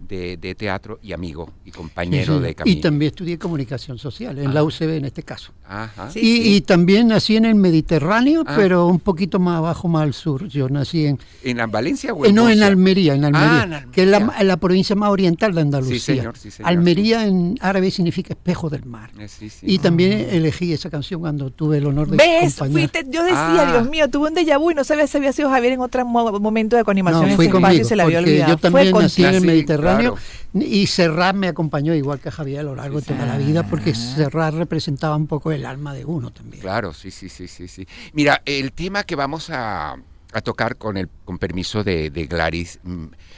de teatro y amigo y compañero de camino. Y también estudié comunicación social, en la UCB en este caso. Ajá. Y también nací en el Mediterráneo, pero un poquito más abajo, más al sur. Yo nací ¿En Valencia o en no, Murcia? en Almería, en Almería. Que es la provincia más oriental de Andalucía. Sí, señor, Almería en árabe significa espejo del mar. Y también elegí esa canción cuando tuve el honor de acompañar. Yo decía, Dios mío, tuve un déjà vu y no sabía si había sido Javier en otro momento de coanimación. No, fui conmigo, y se la había porque olvidado. yo también nací en el Mediterráneo, claro. Y Serrat me acompañó igual que a Javier a lo largo de toda la vida, porque Serrat representaba un poco el alma de uno también. Claro, sí. Mira, el tema que vamos a tocar con permiso de Gladys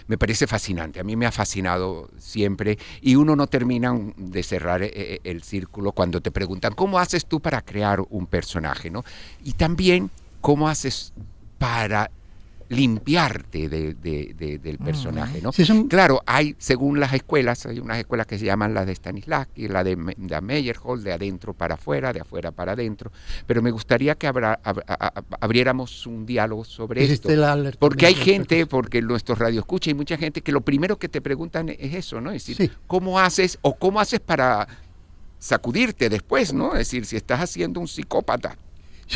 me parece fascinante. A mí me ha fascinado siempre y uno no termina de cerrar el círculo cuando te preguntan ¿cómo haces tú para crear un personaje, ¿no? Y también ¿cómo haces para limpiarte del personaje, ¿no? Sí, Claro, según las escuelas, hay unas escuelas que se llaman las de Stanislavski, la de Meyerhold, de adentro para afuera, de afuera para adentro, pero me gustaría que abriéramos un diálogo sobre esto, porque hay gente, porque nuestros radioescuchas, hay mucha gente que lo primero que te preguntan es eso, ¿no? Es decir, ¿cómo haces para sacudirte después, ¿no? Es decir, si estás haciendo un psicópata,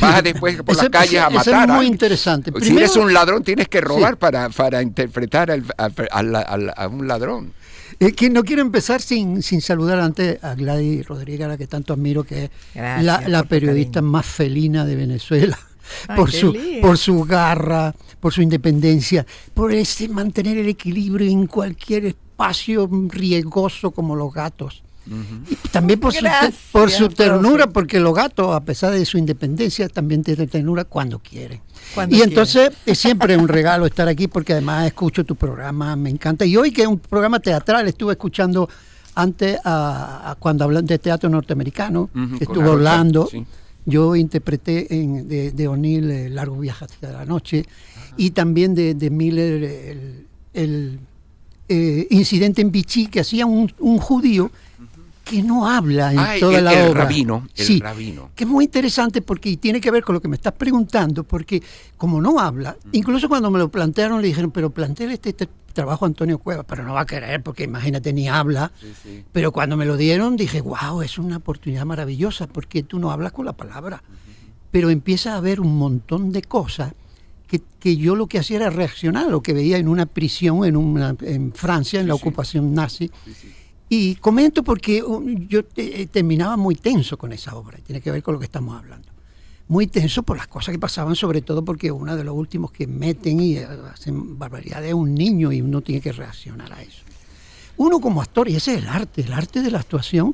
vas después por las calles a matar. Es muy interesante. Si eres un ladrón, tienes que robar para interpretar a un ladrón. Es que no quiero empezar sin saludar antes a Gladys Rodríguez, a la que tanto admiro, que es la periodista más felina de Venezuela. Por su garra, por su independencia, por mantener el equilibrio en cualquier espacio riesgoso como los gatos. Y también por su ternura, porque los gatos, a pesar de su independencia, también tienen ternura cuando quieren. Entonces es siempre un regalo estar aquí, porque además escucho tu programa, me encanta. Y hoy, que es un programa teatral, estuve escuchando antes cuando hablan de teatro norteamericano, estuve hablando. Yo interpreté de O'Neill Largo Viaje hacia la Noche, y también de Miller el Incidente en Vichy, que hacía un judío que no habla en toda la obra. El rabino. Que es muy interesante porque tiene que ver con lo que me estás preguntando, porque como no habla, incluso cuando me lo plantearon le dijeron, pero planteale este trabajo a Antonio Cuevas, pero no va a querer porque imagínate, ni habla. Pero cuando me lo dieron dije, wow, es una oportunidad maravillosa, porque tú no hablas con la palabra, pero empieza a ver un montón de cosas que yo lo que hacía era reaccionar a lo que veía en una prisión en Francia, en la ocupación nazi. Y comento porque yo terminaba muy tenso con esa obra, tiene que ver con lo que estamos hablando. Muy tenso por las cosas que pasaban, sobre todo porque uno de los últimos que meten y hacen barbaridades es un niño, y uno tiene que reaccionar a eso. Uno como actor, y ese es el arte de la actuación,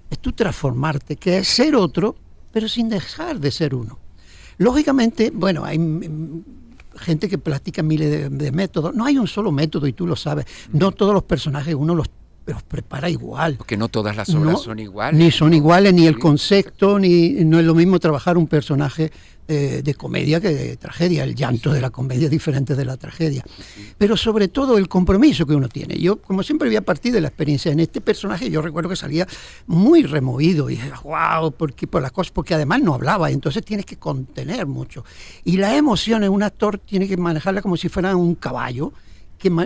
es tú transformarte, que es ser otro, pero sin dejar de ser uno. Lógicamente, bueno, hay gente que practica miles de métodos, no hay un solo método y tú lo sabes, no todos los personajes uno los prepara igual. Porque no todas las obras son iguales. Ni son iguales, ni el concepto, ni no es lo mismo trabajar un personaje de comedia que de tragedia. El llanto de la comedia es diferente de la tragedia. Pero sobre todo el compromiso que uno tiene. Yo, como siempre, voy a partir de la experiencia. En este personaje yo recuerdo que salía muy removido y dije, wow, por las cosas, porque además no hablaba, y entonces tienes que contener mucho. Y la emoción en un actor tiene que manejarla como si fuera un caballo,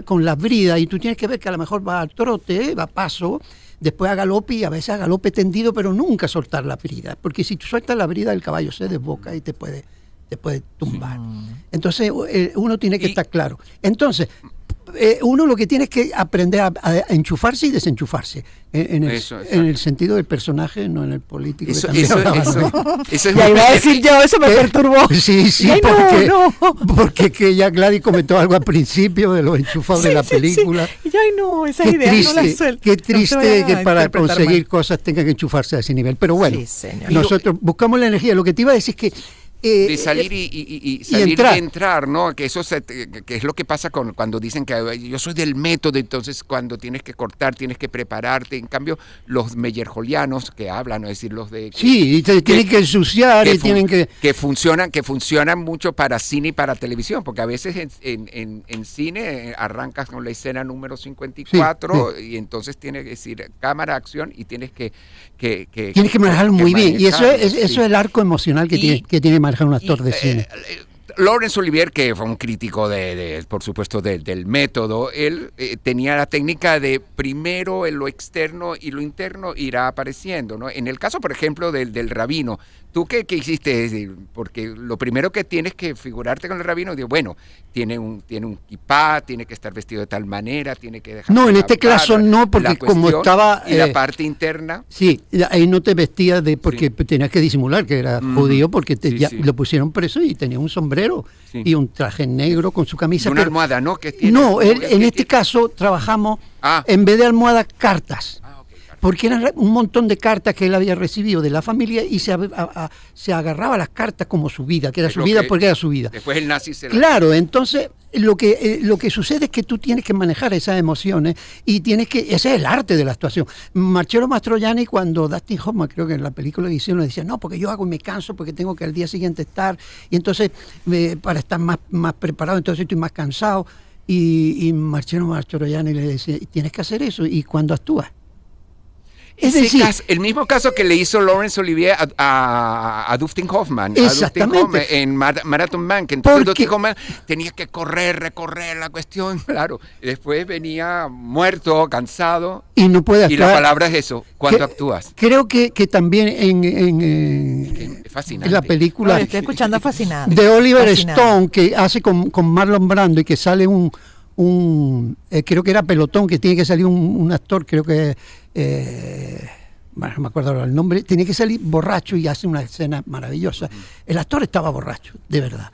con la brida, y tú tienes que ver que a lo mejor va a trote, va a paso, después a galope, y a veces a galope tendido, pero nunca soltar la brida, porque si tú sueltas la brida el caballo se desboca y te puede tumbar. Entonces uno tiene que estar claro. Entonces uno lo que tiene es que aprender a enchufarse y desenchufarse en el sentido del personaje, no en el político. Eso es ya iba a decir yo, eso me perturbó. Sí, porque que ya Gladys comentó algo al principio de los enchufados de la película. Sí. Ay, no, esa idea no la suelto. Qué triste que para conseguir cosas tengan que enchufarse a ese nivel. Pero bueno, nosotros buscamos la energía. Lo que te iba a decir es que de salir y salir y entrar, ¿no? Que eso que es lo que pasa cuando dicen que yo soy del método, entonces cuando tienes que cortar, tienes que prepararte. En cambio, los meyerholianos que hablan, es decir, los de... Sí, y te tienen que ensuciar y tienen que... Que funcionan mucho para cine y para televisión, porque a veces en cine arrancas con la escena número 54 y entonces tienes que decir cámara, acción, y tienes que tienes que manejarlo muy bien. Y eso es el arco emocional que tiene que manejar un actor de cine. Laurence Olivier, que fue un crítico por supuesto, del método, él tenía la técnica de primero en lo externo y lo interno irá apareciendo, ¿no? En el caso, por ejemplo, del rabino, ¿tú qué hiciste? Porque lo primero que tienes que figurarte con el rabino, digo, bueno, tiene un kipá, tiene que estar vestido de tal manera, tiene que dejar... No, en este caso no, porque como estaba... Y la parte interna... Sí, ahí no te vestías porque tenías que disimular que era judío, porque lo pusieron preso y tenía un sombrero y un traje negro con su camisa. Y una almohada, ¿no? No, en este caso trabajamos, en vez de almohadas, cartas. Porque eran un montón de cartas que él había recibido de la familia y se agarraba a las cartas como su vida, que era su vida porque era su vida. Después el nazi Claro, entonces lo que sucede es que tú tienes que manejar esas emociones y ese es el arte de la actuación. Marcello Mastroianni, cuando Dustin Hoffman, creo que en la película que hicieron, le decía, no, porque yo hago y me canso porque tengo que al día siguiente estar, y entonces para estar más preparado, entonces estoy más cansado. Y Marcello Mastroianni le decía, tienes que hacer eso, y cuando actúas. Es decir, el mismo caso que le hizo Laurence Olivier a Dustin Hoffman. Exactamente. En Marathon Man, que entonces Dustin Hoffman tenía que recorrer la cuestión, claro. Y después venía muerto, cansado. Y no puede actuar. Y la palabra es eso, cuando actúas. Creo que también fascinante. En la película estoy escuchando fascinante. De Oliver Stone, que hace con Marlon Brando y que sale creo que era Pelotón, que tiene que salir un actor, creo que bueno, no me acuerdo ahora el nombre, tiene que salir borracho y hace una escena maravillosa. El actor estaba borracho, de verdad.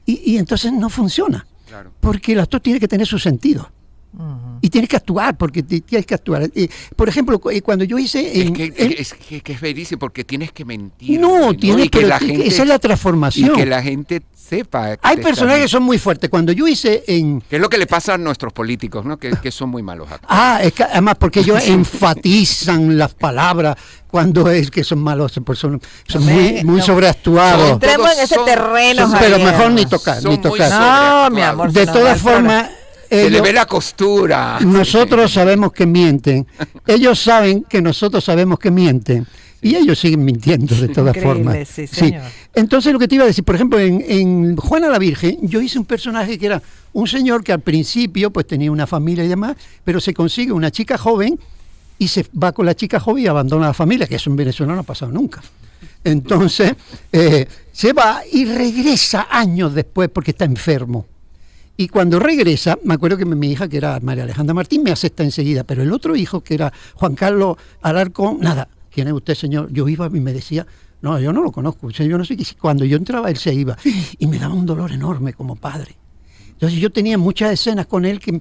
Y entonces no funciona, claro, porque el actor tiene que tener su sentido. Y tienes que actuar, porque tienes que actuar. Por ejemplo, cuando yo hice... Es que es verísimo, porque tienes que mentir. No, esa es la transformación. Y que la gente sepa. Hay personajes que son muy fuertes. Cuando yo hice ¿Qué es lo que le pasa a nuestros políticos, ¿no? Que son muy malos actores. Es que además porque ellos enfatizan las palabras cuando es que son malos, son muy sobreactuados. Entremos en ese terreno, pero mejor ni tocar. No, mi amor. De todas formas... Se le ve la costura. Nosotros sabemos que mienten. Ellos saben que nosotros sabemos que mienten. Y ellos siguen mintiendo de todas formas. Sí, señor. Entonces lo que te iba a decir, por ejemplo, en Juana la Virgen, yo hice un personaje que era un señor que al principio pues tenía una familia y demás, pero se consigue una chica joven y se va con la chica joven y abandona la familia, que eso en Venezuela no ha pasado nunca. Entonces se va y regresa años después porque está enfermo. Y cuando regresa, me acuerdo que mi hija, que era María Alejandra Martín, me acepta enseguida, pero el otro hijo, que era Juan Carlos Alarcón, nada, ¿quién es usted, señor? Yo iba y me decía, no, yo no lo conozco, yo no sé qué. Cuando yo entraba, él se iba, y me daba un dolor enorme como padre. Entonces yo tenía muchas escenas con él que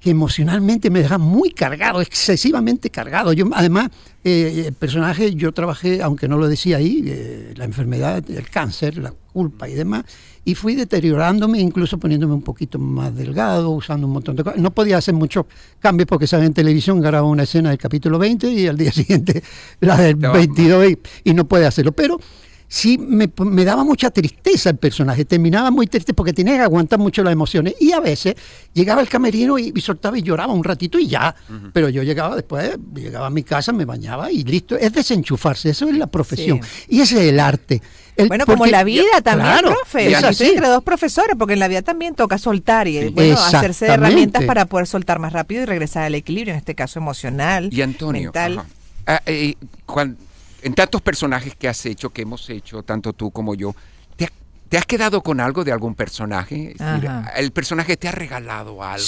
emocionalmente me dejaban muy cargado, excesivamente cargado. Yo, además, el personaje, yo trabajé, aunque no lo decía ahí, la enfermedad, el cáncer, la culpa y demás, y fui deteriorándome, incluso poniéndome un poquito más delgado, usando un montón de cosas. No podía hacer muchos cambios porque sabía en televisión grababa una escena del capítulo 20 y al día siguiente la del 22 y no puede hacerlo. Pero sí me daba mucha tristeza el personaje, terminaba muy triste porque tenía que aguantar mucho las emociones y a veces llegaba al camerino y soltaba y lloraba un ratito y ya, pero yo llegaba a mi casa, me bañaba y listo. Es desenchufarse, eso es la profesión y ese es el arte. Como en la vida también, claro, profe. Estoy entre dos profesores, porque en la vida también toca soltar y hacerse de herramientas para poder soltar más rápido y regresar al equilibrio, en este caso emocional, y Antonio, mental. En tantos personajes que has hecho, que hemos hecho, tanto tú como yo, ¿te has quedado con algo de algún personaje? Es decir, ¿el personaje te ha regalado algo?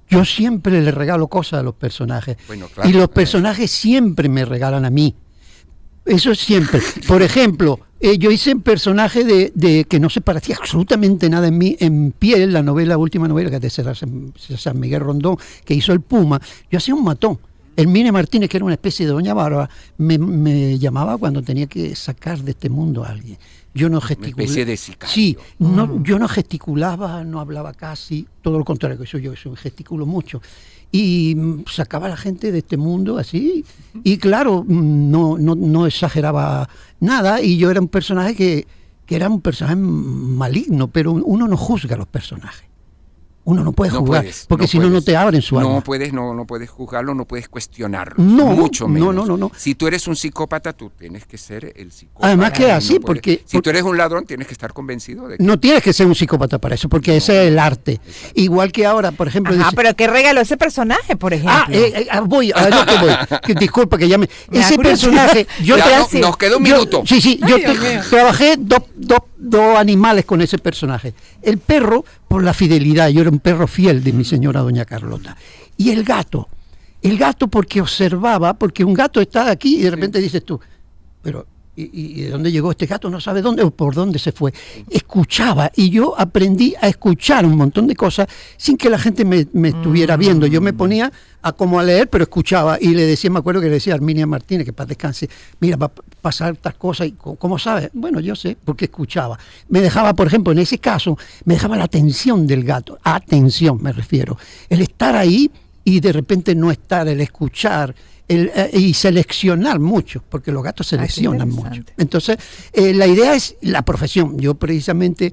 Yo siempre le regalo cosas a los personajes. Bueno, claro, y los personajes siempre me regalan a mí. Eso siempre. Por ejemplo, yo hice un personaje de que no se parecía absolutamente nada en mí, en Piel, la última novela que es de César Miguel Rondón, que hizo El Puma. Yo hacía un matón. Hermine Martínez, que era una especie de doña Bárbara, me llamaba cuando tenía que sacar de este mundo a alguien. Yo no gesticulaba. Una especie de sicario. Sí, yo no gesticulaba, no hablaba casi, todo lo contrario que soy yo gesticulo mucho. Y sacaba a la gente de este mundo así, y claro, no exageraba nada, y yo era un personaje que era un personaje maligno, pero uno no juzga a los personajes. Uno no puede juzgar, porque si no te abren su alma. No puedes juzgarlo, no puedes cuestionarlo. No, mucho menos. No. Si tú eres un psicópata, tú tienes que ser el psicópata. Además que así, porque... Si tú eres un ladrón, tienes que estar convencido de que... No tienes que ser un psicópata para eso, porque ese es el arte. Exacto. Igual que ahora, por ejemplo... Ajá, pero ¿qué regaló ese personaje, por ejemplo? Voy. Disculpa que llame. Ese personaje... Nos queda un minuto. Yo trabajé dos animales con ese personaje. El perro, por la fidelidad, yo era un perro fiel de mi señora doña Carlota. Y el gato porque observaba, porque un gato está aquí y de repente dices tú, pero ¿y de dónde llegó este gato? No sabe dónde o por dónde se fue. Escuchaba, y yo aprendí a escuchar un montón de cosas sin que la gente me estuviera viendo. Yo me ponía a leer, pero escuchaba, y le decía, me acuerdo que le decía a Arminia Martínez, que para descanse, mira, va a pasar estas cosas, y ¿cómo sabes? Bueno, yo sé, porque escuchaba. Me dejaba, por ejemplo, en ese caso, me dejaba la atención del gato, atención me refiero, el estar ahí y de repente no estar, el escuchar, y seleccionar mucho, porque los gatos seleccionan mucho. Entonces, la idea es la profesión. Yo precisamente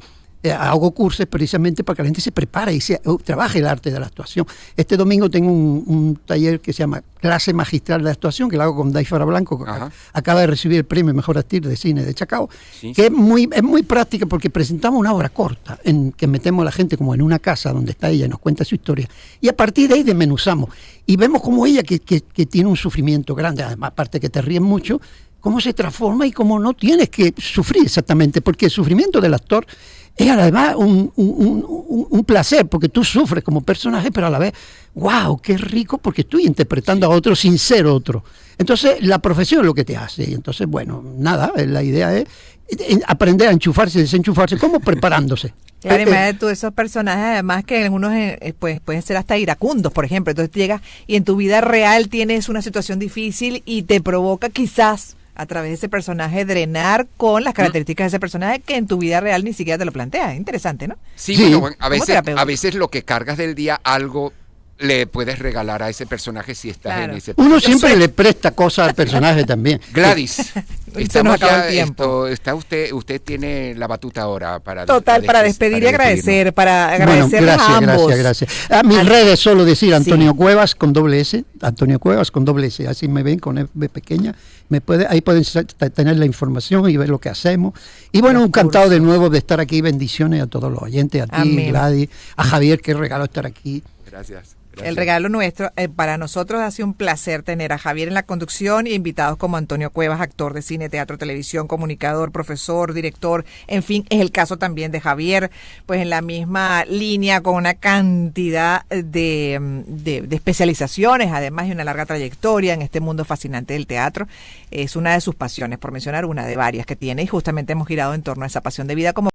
hago cursos precisamente para que la gente se prepare y trabaje el arte de la actuación. Este domingo tengo un taller que se llama Clase Magistral de Actuación, que lo hago con Daifara Blanco, que acaba de recibir el premio Mejor Actriz de Cine de Chacao, que es muy práctica, porque presentamos una obra corta en que metemos a la gente como en una casa donde está ella y nos cuenta su historia, y a partir de ahí desmenuzamos y vemos como ella, que tiene un sufrimiento grande, además, aparte que te ríen mucho, cómo se transforma y cómo no tienes que sufrir exactamente, porque el sufrimiento del actor es además un placer, porque tú sufres como personaje, pero a la vez, wow, qué rico, porque estoy interpretando a otro sin ser otro. Entonces, la profesión es lo que te hace. Y entonces, bueno, nada, la idea es aprender a enchufarse y desenchufarse, como preparándose. Claro, imagínate tú esos personajes, además que algunos pues pueden ser hasta iracundos, por ejemplo. Entonces llegas y en tu vida real tienes una situación difícil y te provoca quizás a través de ese personaje drenar con las características de ese personaje que en tu vida real ni siquiera te lo planteas. Es interesante, ¿no? Sí, bueno, a veces lo que cargas del día, algo le puedes regalar a ese personaje si estás en ese Uno siempre le presta cosas al personaje también. Gladys, estamos ya, usted tiene la batuta ahora para despedir y agradecer, para agradecerles a ambos. Gracias. A mis redes solo decir Antonio Cuevas con doble S, Antonio Cuevas con doble S, así me ven con B pequeña, ahí pueden tener la información y ver lo que hacemos. Y bueno, encantado de nuevo de estar aquí, bendiciones a todos los oyentes, a ti, amén. Gladys, a Javier, qué regalo estar aquí. Gracias. El regalo nuestro, para nosotros ha sido un placer tener a Javier en la conducción y invitados como Antonio Cuevas, actor de cine, teatro, televisión, comunicador, profesor, director, en fin, es el caso también de Javier, pues en la misma línea con una cantidad de especializaciones, además de una larga trayectoria en este mundo fascinante del teatro. Es una de sus pasiones, por mencionar una de varias que tiene, y justamente hemos girado en torno a esa pasión de vida como